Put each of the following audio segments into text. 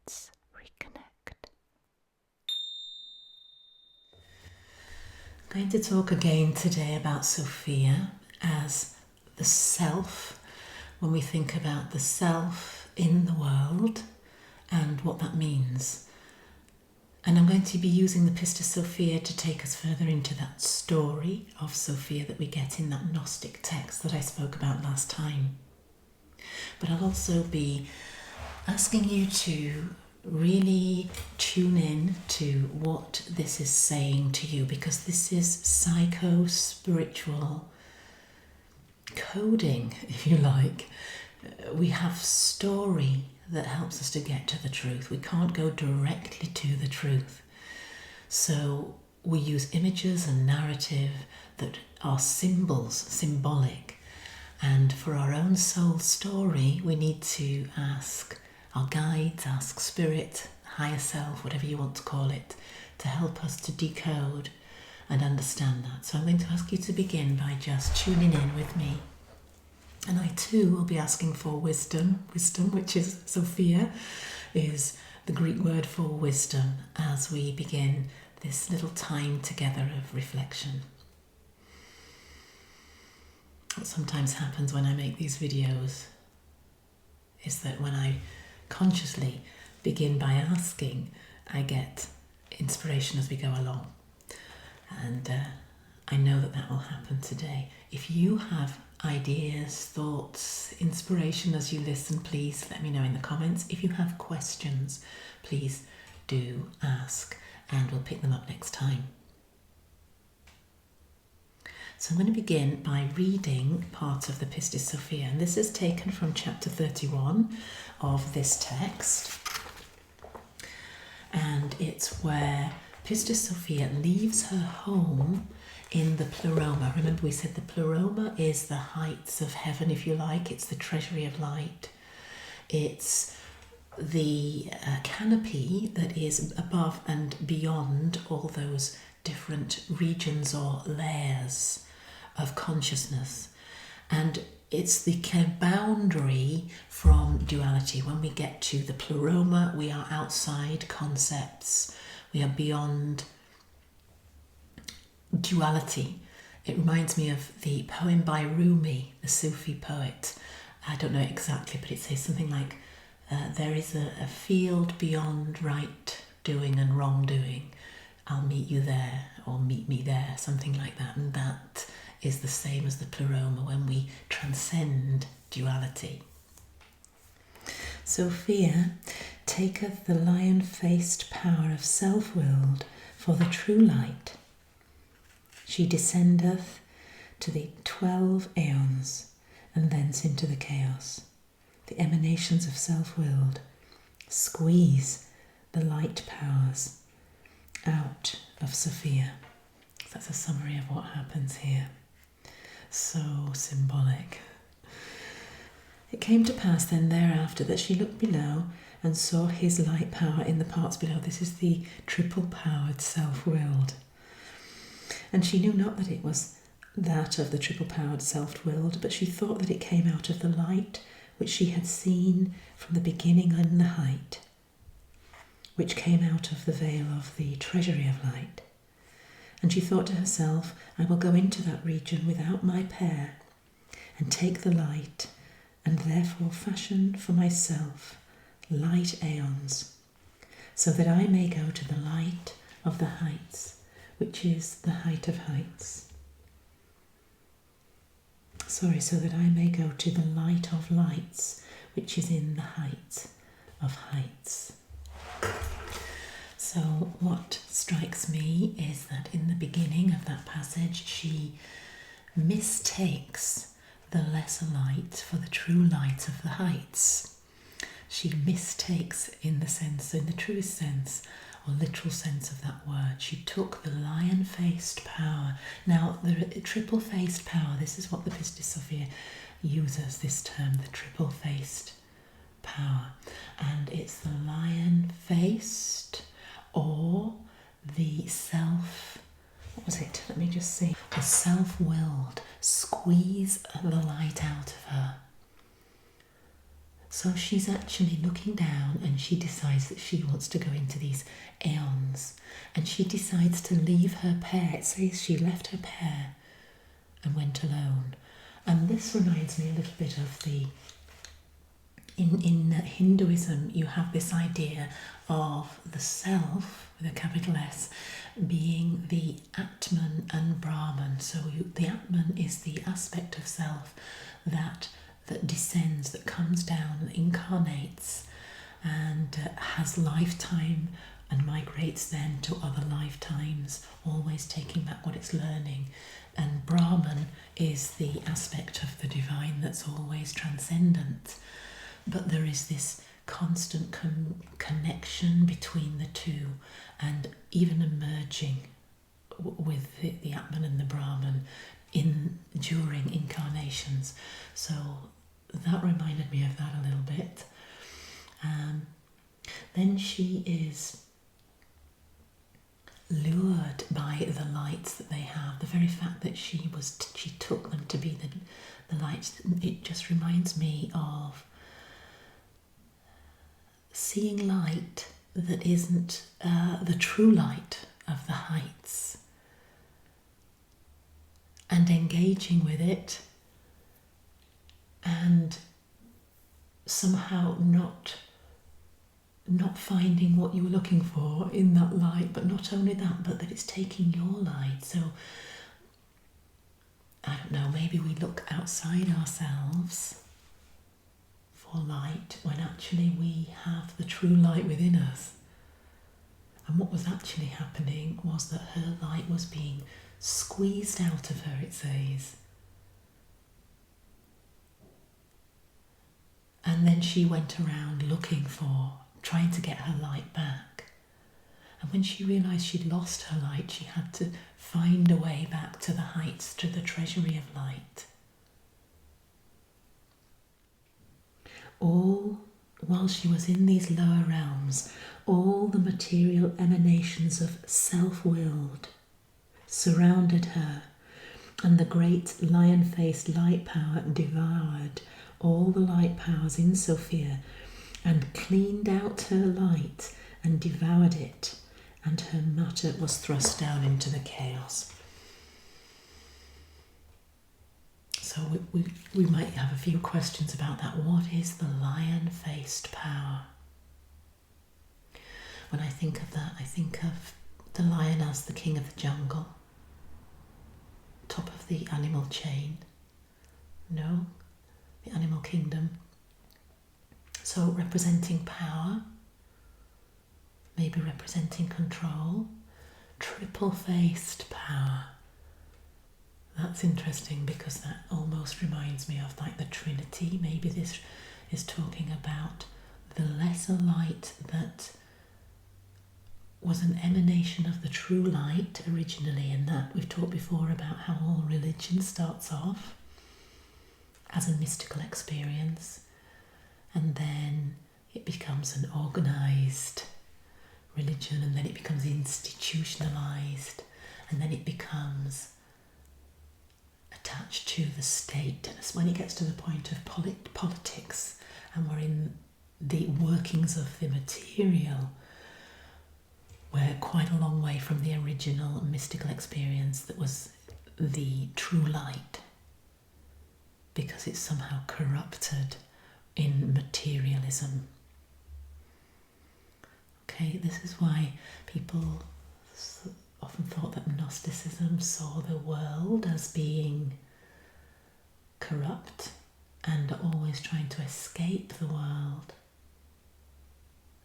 Let's reconnect. I'm going to talk again today about Sophia as the self, when we think about the self in the world and what that means. And I'm going to be using the Pistis Sophia to take us further into that story of Sophia that we get in that Gnostic text that I spoke about last time. But I'll also be asking you to really tune in to what this is saying to you, because this is psycho-spiritual coding, if you like. We have story that helps us to get to the truth. We can't go directly to the truth. So we use images and narrative that are symbols, symbolic. And for our own soul story, we need to ask our guides, ask spirit, higher self, whatever you want to call it, to help us to decode and understand that. So I'm going to ask you to begin by just tuning in with me. And I too will be asking for wisdom. Wisdom, which is Sophia, is the Greek word for wisdom, as we begin this little time together of reflection. What sometimes happens when I make these videos is that when I consciously begin by asking, I get inspiration as we go along. And I know that that will happen today. If you have ideas, thoughts, inspiration as you listen, please let me know in the comments. If you have questions, please do ask, and we'll pick them up next time. So I'm going to begin by reading part of the Pistis Sophia, and this is taken from chapter 31 of this text, and it's where Pistis Sophia leaves her home in the Pleroma. Remember, we said the Pleroma is the heights of heaven, if you like. It's the treasury of light. It's the canopy that is above and beyond all those different regions or layers of consciousness. And it's the kind of boundary from duality. When we get to the Pleroma, we are outside concepts. We are beyond duality. It reminds me of the poem by Rumi, the Sufi poet. I don't know exactly, but it says something like, there is a field beyond right doing and wrong doing. I'll meet you there, or meet me there, something like that. And that is the same as the Pleroma, when we transcend duality. Sophia taketh the lion-faced power of self-willed for the true light. She descendeth to the 12 aeons, and thence into the chaos. The emanations of self-willed squeeze the light powers out of Sophia. That's a summary of what happens here. So symbolic. It came to pass then thereafter that she looked below and saw his light power in the parts below. This is the triple-powered self-willed. And she knew not that it was that of the triple-powered self-willed, but she thought that it came out of the light which she had seen from the beginning and the height, which came out of the veil of the treasury of light. And she thought to herself, I will go into that region without my pair, and take the light, and therefore fashion for myself light aeons, so that I may go to the light of the heights, which is the height of heights. So that I may go to the light of lights, which is in the height of heights. So what strikes me is that in the beginning of that passage, she mistakes the lesser light for the true light of the heights. She mistakes in the truest sense, or literal sense of that word. She took the lion-faced power. Now, the triple-faced power, this is what the Pistis Sophia uses, this term, the triple-faced power. And it's the lion-faced, or the what was it? Let me just see. The self-willed squeeze the light out of her. So she's actually looking down and she decides that she wants to go into these aeons. And she decides to leave her pair. It says she left her pair and went alone. And this reminds me a little bit of in Hinduism, you have this idea of the self, with a capital S, being the Atman and Brahman. So the Atman is the aspect of self that descends, that comes down, that incarnates and has lifetime and migrates then to other lifetimes, always taking back what it's learning. And Brahman is the aspect of the divine that's always transcendent. But there is this constant connection between the two, and even emerging with the Atman and the Brahman during incarnations. So that reminded me of that a little bit. Then she is lured by the lights that they have. The very fact that she took them to be the lights, it just reminds me of seeing light that isn't the true light of the heights, and engaging with it, and somehow not finding what you were looking for in that light, but not only that, but that it's taking your light. So I don't know, maybe we look outside ourselves for light when actually we have the true light within us. And what was actually happening was that her light was being squeezed out of her, it says. And then she went around trying to get her light back. And when she realised she'd lost her light, she had to find a way back to the heights, to the treasury of light. All while she was in these lower realms, all the material emanations of self-willed surrounded her, and the great lion-faced light power devoured all the light powers in Sophia and cleaned out her light and devoured it, and her matter was thrust down into the chaos. So we might have a few questions about that. What is the lion-faced power? When I think of that, I think of the lion as the king of the jungle, top of the animal chain. No, the animal kingdom. So representing power, maybe representing control. Triple-faced power. That's interesting because that almost reminds me of like the Trinity. Maybe this is talking about the lesser light that was an emanation of the true light originally, and that we've talked before about how all religion starts off as a mystical experience, and then it becomes an organized religion, and then it becomes institutionalized, and then it becomes attached to the state. And when it gets to the point of politics, and we're in the workings of the material, we're quite a long way from the original mystical experience that was the true light, because it's somehow corrupted in materialism. Okay, this is why people often thought that Gnosticism saw the world as being corrupt and always trying to escape the world.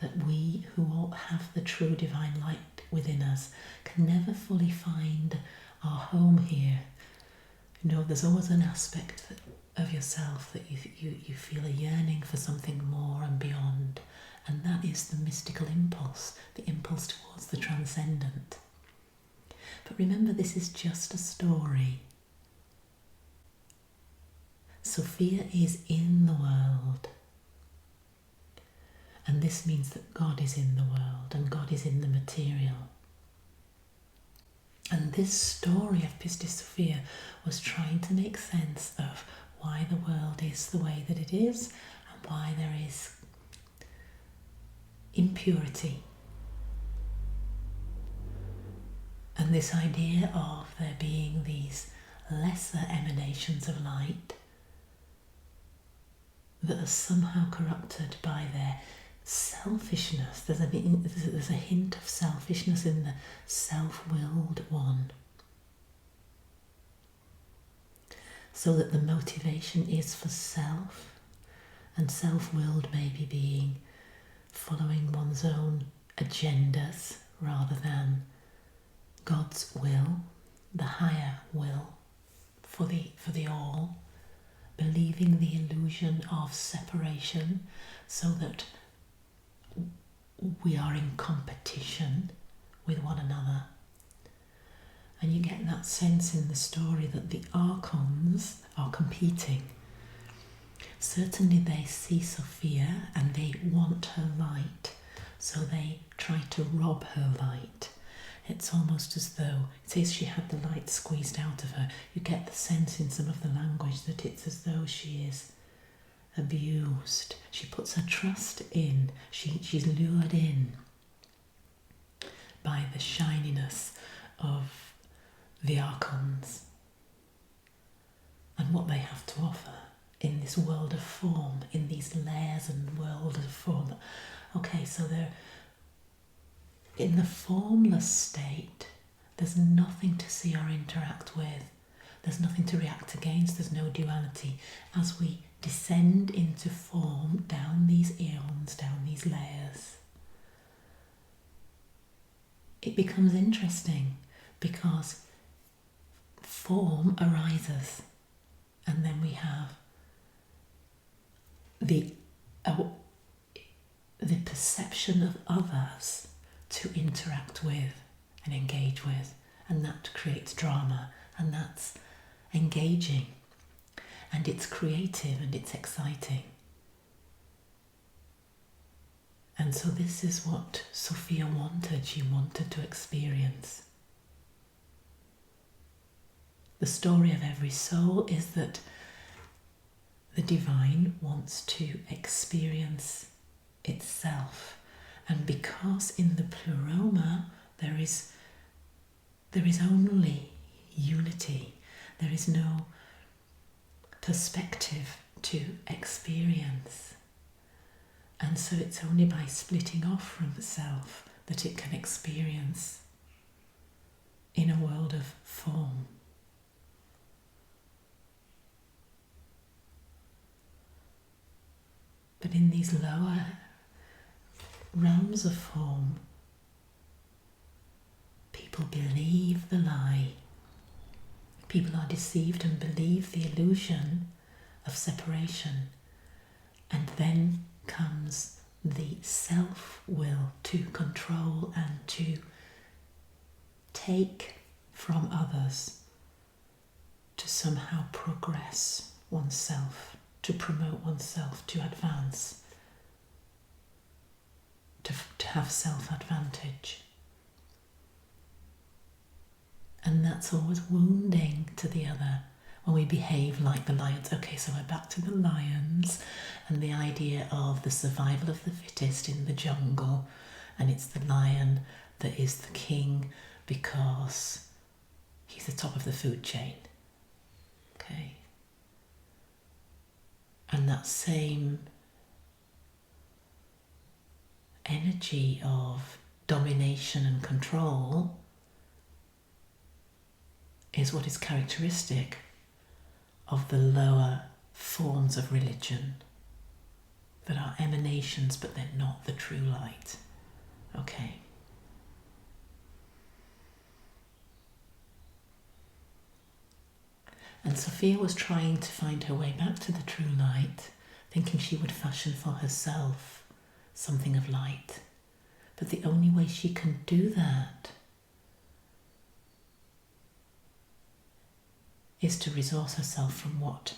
That we who all have the true divine light within us can never fully find our home here. You know, there's always an aspect of yourself that you feel a yearning for something more and beyond, and that is the mystical impulse, the impulse towards the transcendent. But remember, this is just a story. Sophia is in the world. And this means that God is in the world and God is in the material. And this story of Pistis Sophia was trying to make sense of why the world is the way that it is, and why there is impurity. And this idea of there being these lesser emanations of light that are somehow corrupted by their selfishness. There's a hint of selfishness in the self-willed one. So that the motivation is for self, and self-willed maybe being following one's own agendas rather than God's will, the higher will for the all, believing the illusion of separation so that we are in competition with one another. And you get that sense in the story that the archons are competing. Certainly they see Sophia and they want her light, so they try to rob her light. It's almost as though, it says she had the light squeezed out of her. You get the sense in some of the language that it's as though she is abused. She puts her trust in, she's lured in by the shininess of the archons and what they have to offer in this world of form, in these layers and world of form. Okay, so they're in the formless state. There's nothing to see or interact with. There's nothing to react against. There's no duality. As we descend into form, down these eons, down these layers, it becomes interesting because form arises, and then we have the perception of others to interact with and engage with, and that creates drama, and that's engaging, and it's creative and it's exciting. And so this is what Sophia wanted. She wanted to experience. The story of every soul is that the divine wants to experience itself. And because in the Pleroma there is only unity, there is no perspective to experience. And so it's only by splitting off from the self that it can experience in a world of form. But in these lower realms of form, people believe the lie. People are deceived and believe the illusion of separation. And then comes the self-will to control and to take from others, to somehow progress oneself, to promote oneself, to advance, to have self-advantage. And that's always wounding to the other when we behave like the lions. Okay, so we're back to the lions and the idea of the survival of the fittest in the jungle, and it's the lion that is the king because he's the top of the food chain. Okay. And that same energy of domination and control is what is characteristic of the lower forms of religion that are emanations, but they're not the true light. Okay. And Sophia was trying to find her way back to the true light, thinking she would fashion for herself something of light. But the only way she can do that is to resource herself from what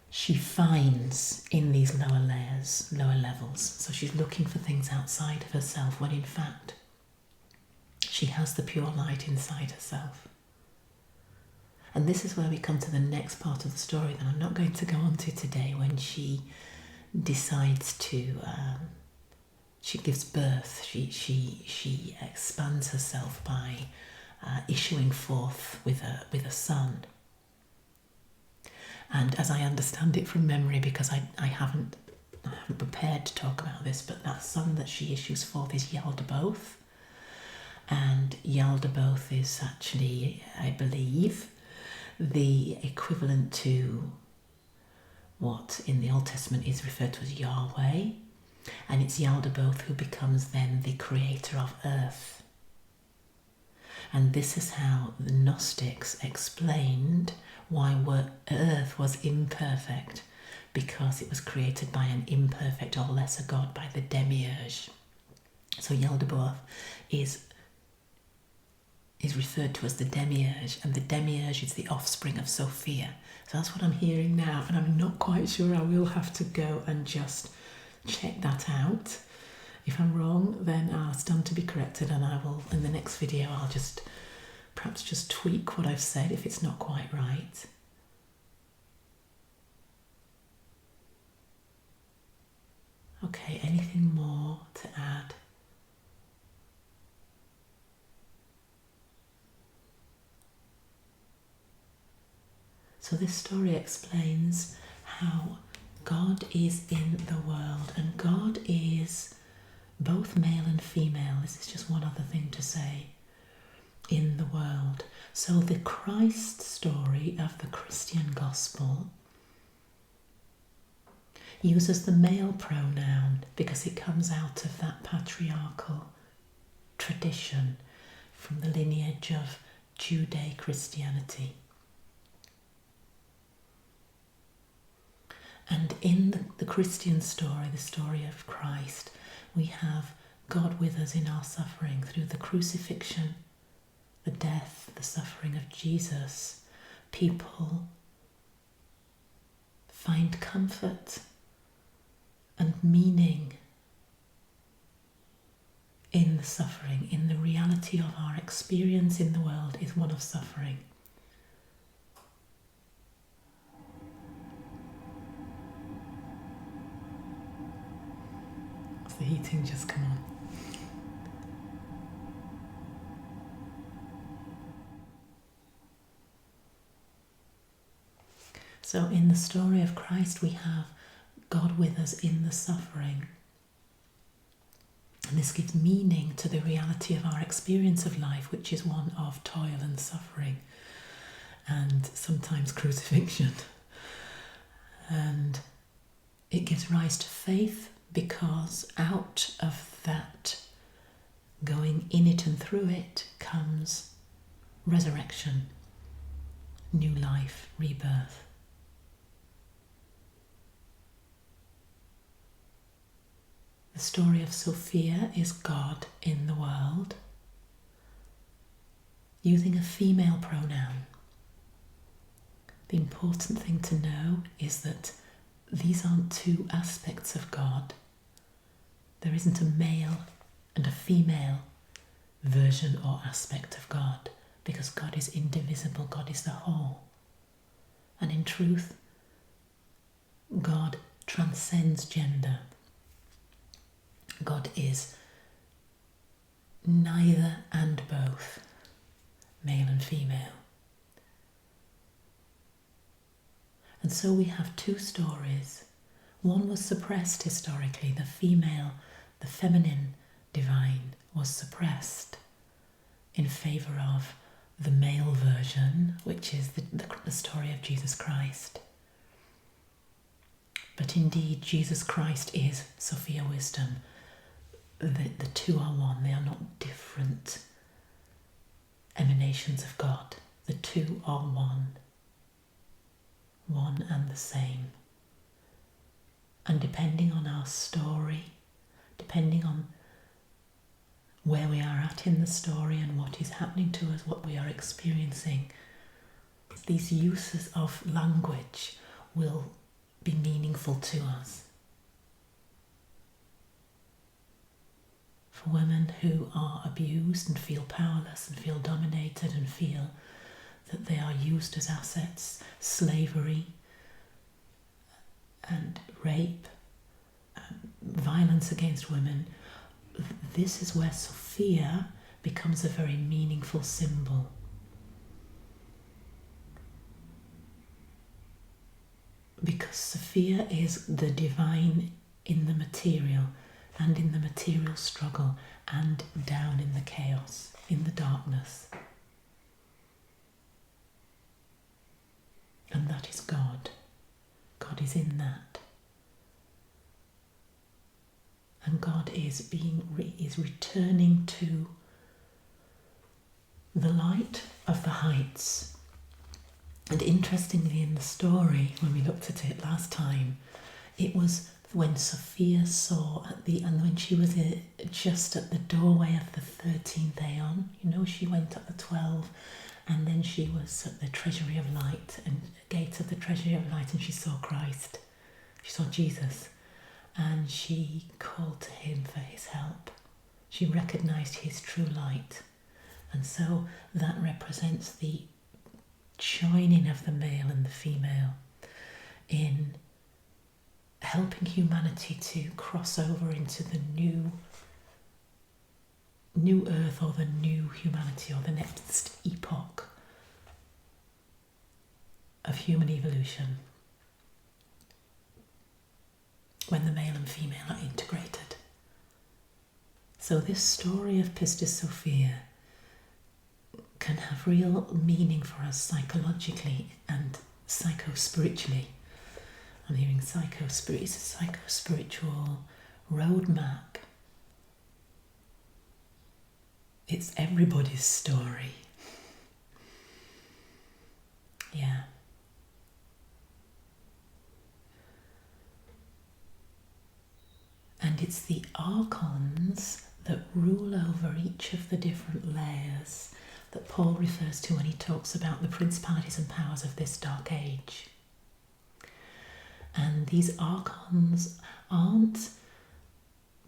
she finds in these lower layers, lower levels. So she's looking for things outside of herself when in fact she has the pure light inside herself. And this is where we come to the next part of the story that I'm not going to go on to today, when she decides to, she gives birth, she expands herself by issuing forth with a son. And as I understand it from memory, because I haven't prepared to talk about this, but that son that she issues forth is Yaldabaoth. And Yaldabaoth is actually, I believe, the equivalent to what in the Old Testament is referred to as Yahweh. And it's Yaldabaoth who becomes then the creator of earth. And this is how the Gnostics explained why earth was imperfect, because it was created by an imperfect or lesser god, by the demiurge. So Yaldabaoth is referred to as the demiurge, and the demiurge is the offspring of Sophia. So that's what I'm hearing now, and I'm not quite sure. I will have to go and just check that out. If I'm wrong, then I'll stand to be corrected, and I will, in the next video, I'll just perhaps just tweak what I've said if it's not quite right. Okay, anything more to add? So this story explains how God is in the world, and God is both male and female. This is just one other thing to say. In the world. So the Christ story of the Christian gospel uses the male pronoun because it comes out of that patriarchal tradition from the lineage of Judeo-Christianity. And in the Christian story, the story of Christ, we have God with us in our suffering through the crucifixion, the death, the suffering of Jesus. People find comfort and meaning in the suffering, in the reality of our experience in the world is one of suffering. Has the heating just come on? So in the story of Christ, we have God with us in the suffering. And this gives meaning to the reality of our experience of life, which is one of toil and suffering, and sometimes crucifixion. And it gives rise to faith, because out of that, going in it and through it, comes resurrection, new life, rebirth. The story of Sophia is God in the world, using a female pronoun. The important thing to know is that these aren't two aspects of God. There isn't a male and a female version or aspect of God, because God is indivisible, God is the whole. And in truth, God transcends gender. God is neither and both, male and female. And so we have two stories. One was suppressed historically. The female, the feminine divine was suppressed in favour of the male version, which is the story of Jesus Christ. But indeed, Jesus Christ is Sophia Wisdom. The two are one. They are not different emanations of God. The two are one and the same. And depending on our story, depending on where we are at in the story and what is happening to us, what we are experiencing, these uses of language will be meaningful to us. For women who are abused and feel powerless and feel dominated and feel that they are used as assets, slavery and rape violence against women, this is where Sophia becomes a very meaningful symbol. Because Sophia is the divine in the material, and in the material struggle, and down in the chaos, in the darkness. And that is God. God is in that. And God is returning to the light of the heights. And interestingly, in the story, when we looked at it last time, it was when Sophia saw and when she was just at the doorway of the 13th aeon, she went at the 12, and then she was at the treasury of light, and gate of the treasury of light, and she saw Christ. She saw Jesus, and she called to him for his help. She recognized his true light. And so that represents the joining of the male and the female in helping humanity to cross over into the new earth, or the new humanity, or the next epoch of human evolution, when the male and female are integrated. So this story of Pistis Sophia can have real meaning for us psychologically and psycho-spiritually. I'm hearing it's a psycho-spiritual roadmap. It's everybody's story. Yeah. And it's the archons that rule over each of the different layers that Paul refers to when he talks about the principalities and powers of this dark age. And these archons aren't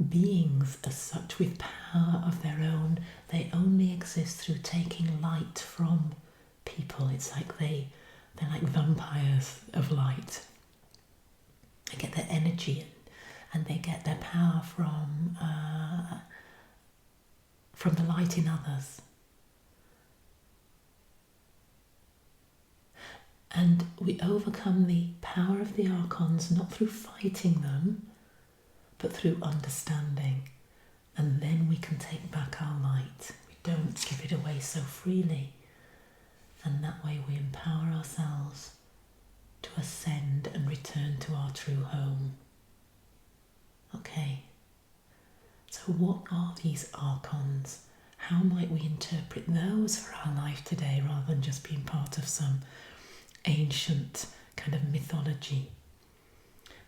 beings as such with power of their own. They only exist through taking light from people. It's like they're like vampires of light. They get their energy and they get their power from the light in others. And we overcome the power of the archons not through fighting them, but through understanding. And then we can take back our light. We don't give it away so freely. And that way we empower ourselves to ascend and return to our true home. Okay. So what are these archons? How might we interpret those for our life today, rather than just being part of some ancient kind of mythology?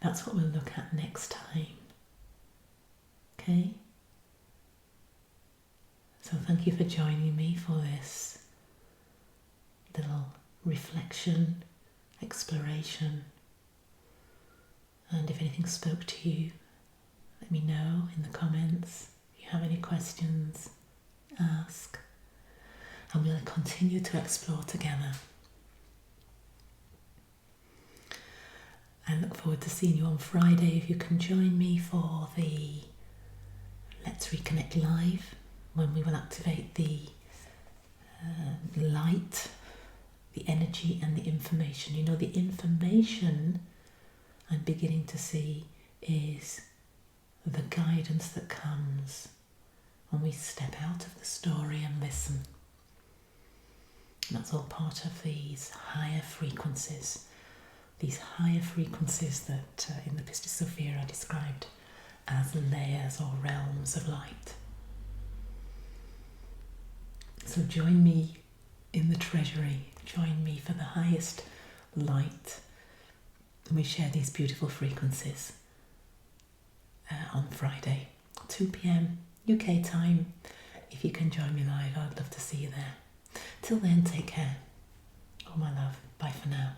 That's what we'll look at next time. Okay? So thank you for joining me for this little reflection, exploration. And if anything spoke to you, let me know in the comments. If you have any questions, ask. And we'll continue to explore together. I look forward to seeing you on Friday if you can join me for the Let's Reconnect Live, when we will activate the light, the energy and the information. The information I'm beginning to see is the guidance that comes when we step out of the story and listen. And that's all part of these higher frequencies. These higher frequencies that in the Pistis Sophia are described as layers or realms of light. So join me in the treasury, join me for the highest light, and we share these beautiful frequencies on Friday, 2 p.m. UK time. If you can join me live, I'd love to see you there. Till then, take care. Oh my love, bye for now.